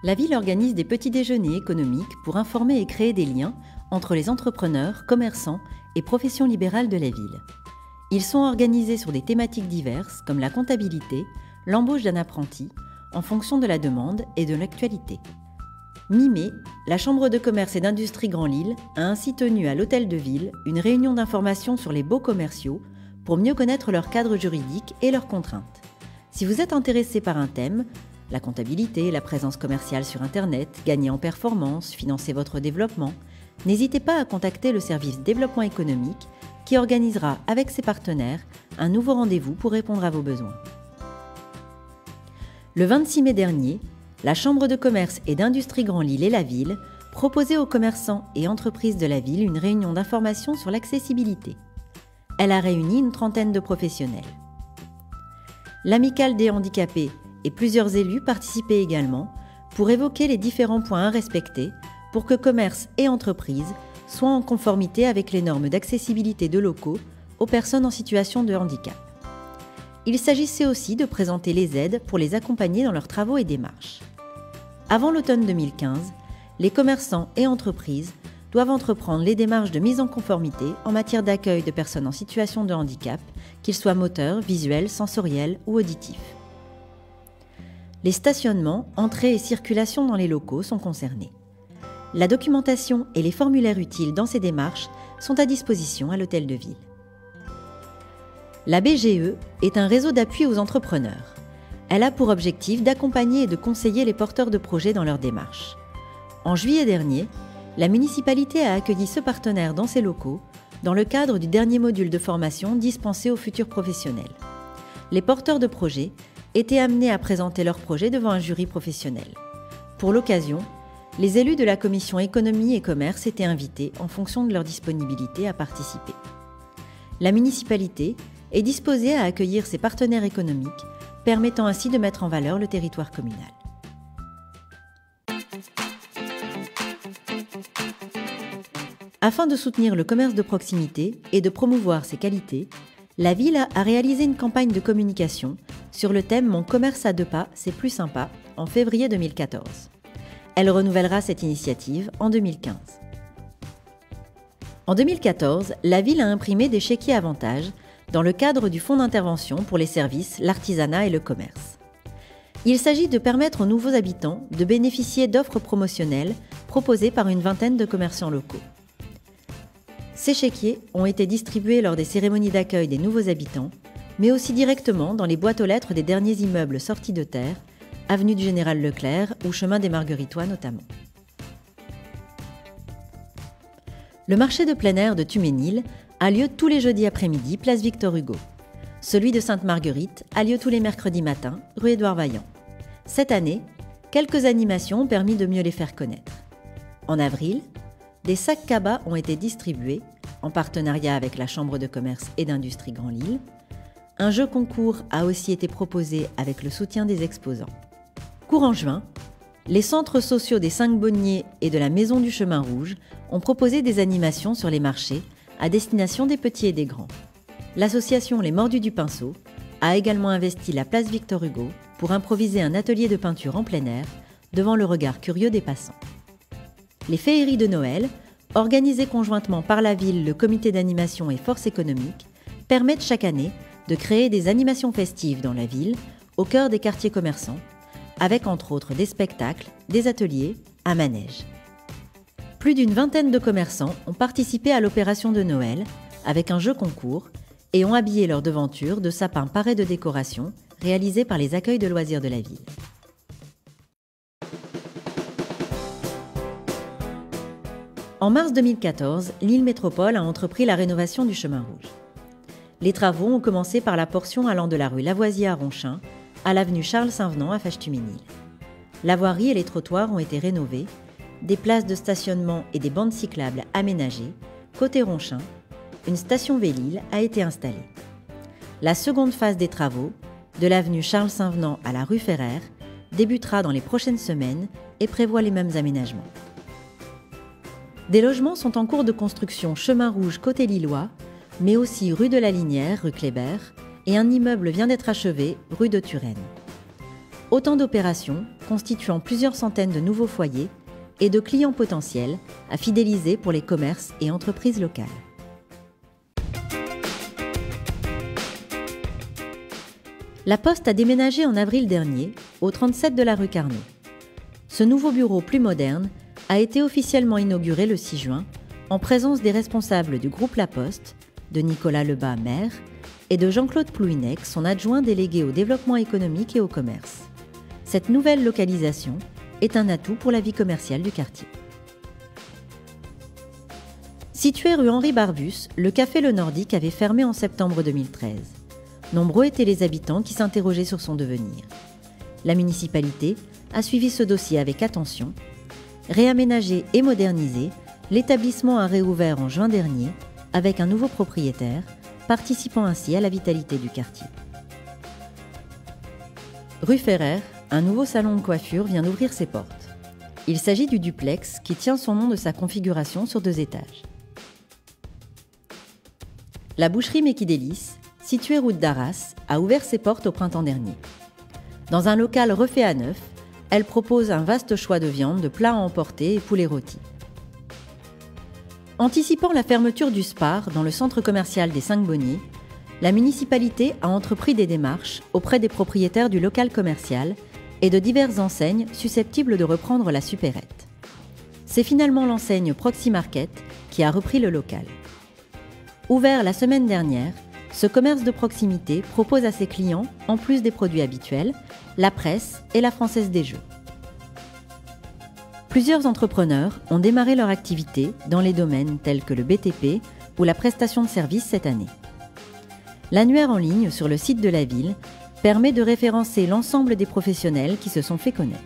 La ville organise des petits déjeuners économiques pour informer et créer des liens entre les entrepreneurs, commerçants et professions libérales de la ville. Ils sont organisés sur des thématiques diverses comme la comptabilité, l'embauche d'un apprenti, en fonction de la demande et de l'actualité. Mi-mai, la Chambre de commerce et d'industrie Grand Lille a ainsi tenu à l'hôtel de ville une réunion d'information sur les baux commerciaux pour mieux connaître leur cadre juridique et leurs contraintes. Si vous êtes intéressé par un thème, la comptabilité, la présence commerciale sur Internet, gagner en performance, financer votre développement, n'hésitez pas à contacter le service développement économique qui organisera avec ses partenaires un nouveau rendez-vous pour répondre à vos besoins. Le 26 mai dernier, la Chambre de commerce et d'industrie Grand Lille et la ville proposaient aux commerçants et entreprises de la ville une réunion d'information sur l'accessibilité. Elle a réuni une trentaine de professionnels. L'Amicale des handicapés et plusieurs élus participaient également pour évoquer les différents points à respecter pour que commerce et entreprises soient en conformité avec les normes d'accessibilité de locaux aux personnes en situation de handicap. Il s'agissait aussi de présenter les aides pour les accompagner dans leurs travaux et démarches. Avant l'automne 2015, les commerçants et entreprises doivent entreprendre les démarches de mise en conformité en matière d'accueil de personnes en situation de handicap, qu'ils soient moteurs, visuels, sensoriels ou auditifs. Les stationnements, entrées et circulations dans les locaux sont concernés. La documentation et les formulaires utiles dans ces démarches sont à disposition à l'hôtel de ville. La BGE est un réseau d'appui aux entrepreneurs. Elle a pour objectif d'accompagner et de conseiller les porteurs de projets dans leurs démarches. En juillet dernier, la municipalité a accueilli ce partenaire dans ses locaux dans le cadre du dernier module de formation dispensé aux futurs professionnels. Les porteurs de projets étaient amenés à présenter leurs projets devant un jury professionnel. Pour l'occasion, les élus de la commission économie et commerce étaient invités en fonction de leur disponibilité à participer. La municipalité est disposée à accueillir ses partenaires économiques, permettant ainsi de mettre en valeur le territoire communal. Afin de soutenir le commerce de proximité et de promouvoir ses qualités, la ville a réalisé une campagne de communication sur le thème « Mon commerce à deux pas, c'est plus sympa » en février 2014. Elle renouvellera cette initiative en 2015. En 2014, la ville a imprimé des chéquiers avantages dans le cadre du Fonds d'intervention pour les services, l'artisanat et le commerce. Il s'agit de permettre aux nouveaux habitants de bénéficier d'offres promotionnelles proposées par une vingtaine de commerçants locaux. Ces chéquiers ont été distribués lors des cérémonies d'accueil des nouveaux habitants, mais aussi directement dans les boîtes aux lettres des derniers immeubles sortis de terre, avenue du Général Leclerc ou chemin des Margueritois notamment. Le marché de plein air de Tuménil a lieu tous les jeudis après-midi, place Victor Hugo. Celui de Sainte-Marguerite a lieu tous les mercredis matins, rue Édouard Vaillant. Cette année, quelques animations ont permis de mieux les faire connaître. En avril, des sacs cabas ont été distribués, en partenariat avec la Chambre de commerce et d'industrie Grand Lille. Un jeu concours a aussi été proposé avec le soutien des exposants. Courant juin, les centres sociaux des 5 Bonniers et de la Maison du Chemin Rouge ont proposé des animations sur les marchés à destination des petits et des grands. L'association Les Mordus du Pinceau a également investi la place Victor Hugo pour improviser un atelier de peinture en plein air devant le regard curieux des passants. Les féeries de Noël, organisées conjointement par la ville, le comité d'animation et Force économique, permettent chaque année de créer des animations festives dans la ville, au cœur des quartiers commerçants, avec entre autres des spectacles, des ateliers, un manège. Plus d'une vingtaine de commerçants ont participé à l'opération de Noël avec un jeu concours et ont habillé leurs devantures de sapins parés de décoration réalisés par les accueils de loisirs de la ville. En mars 2014, Lille Métropole a entrepris la rénovation du chemin rouge. Les travaux ont commencé par la portion allant de la rue Lavoisier à Ronchin à l'avenue Charles Saint-Venant à Fâche-Tuménil. La voirie et les trottoirs ont été rénovés, des places de stationnement et des bandes cyclables aménagées. Côté Ronchin, une station Vélil a été installée. La seconde phase des travaux, de l'avenue Charles Saint-Venant à la rue Ferrer, débutera dans les prochaines semaines et prévoit les mêmes aménagements. Des logements sont en cours de construction chemin rouge côté lillois, mais aussi rue de la Linière, rue Kléber, et un immeuble vient d'être achevé, rue de Turenne. Autant d'opérations constituant plusieurs centaines de nouveaux foyers et de clients potentiels à fidéliser pour les commerces et entreprises locales. La Poste a déménagé en avril dernier au 37 de la rue Carnot. Ce nouveau bureau plus moderne a été officiellement inauguré le 6 juin en présence des responsables du groupe La Poste, de Nicolas Lebas, maire, et de Jean-Claude Plouinec, son adjoint délégué au développement économique et au commerce. Cette nouvelle localisation est un atout pour la vie commerciale du quartier. Situé rue Henri Barbus, le café Le Nordique avait fermé en septembre 2013. Nombreux étaient les habitants qui s'interrogeaient sur son devenir. La municipalité a suivi ce dossier avec attention. Réaménagé et modernisé, l'établissement a réouvert en juin dernier avec un nouveau propriétaire, participant ainsi à la vitalité du quartier. Rue Ferrer, un nouveau salon de coiffure vient d'ouvrir ses portes. Il s'agit du duplex qui tient son nom de sa configuration sur 2 étages. La boucherie Méquidélis, située route d'Arras, a ouvert ses portes au printemps dernier. Dans un local refait à neuf, elle propose un vaste choix de viande, de plats à emporter et poulets rôtis. Anticipant la fermeture du Spar dans le centre commercial des 5 Bonniers, la municipalité a entrepris des démarches auprès des propriétaires du local commercial et de diverses enseignes susceptibles de reprendre la supérette. C'est finalement l'enseigne Proxy Market qui a repris le local. Ouvert la semaine dernière, ce commerce de proximité propose à ses clients, en plus des produits habituels, la presse et la Française des Jeux. Plusieurs entrepreneurs ont démarré leur activité dans les domaines tels que le BTP ou la prestation de services cette année. L'annuaire en ligne sur le site de la ville permet de référencer l'ensemble des professionnels qui se sont fait connaître.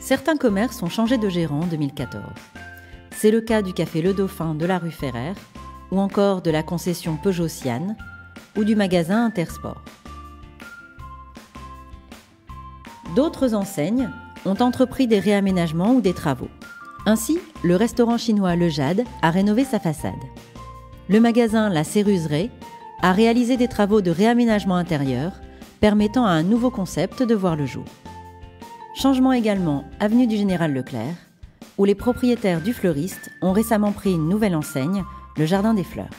Certains commerces ont changé de gérant en 2014. C'est le cas du café Le Dauphin de la rue Ferrer, ou encore de la concession Peugeot-Siane, ou du magasin Intersport. D'autres enseignes ont entrepris des réaménagements ou des travaux. Ainsi, le restaurant chinois Le Jade a rénové sa façade. Le magasin La Céruseraie a réalisé des travaux de réaménagement intérieur, permettant à un nouveau concept de voir le jour. Changement également avenue du Général Leclerc, où les propriétaires du fleuriste ont récemment pris une nouvelle enseigne, le Jardin des Fleurs.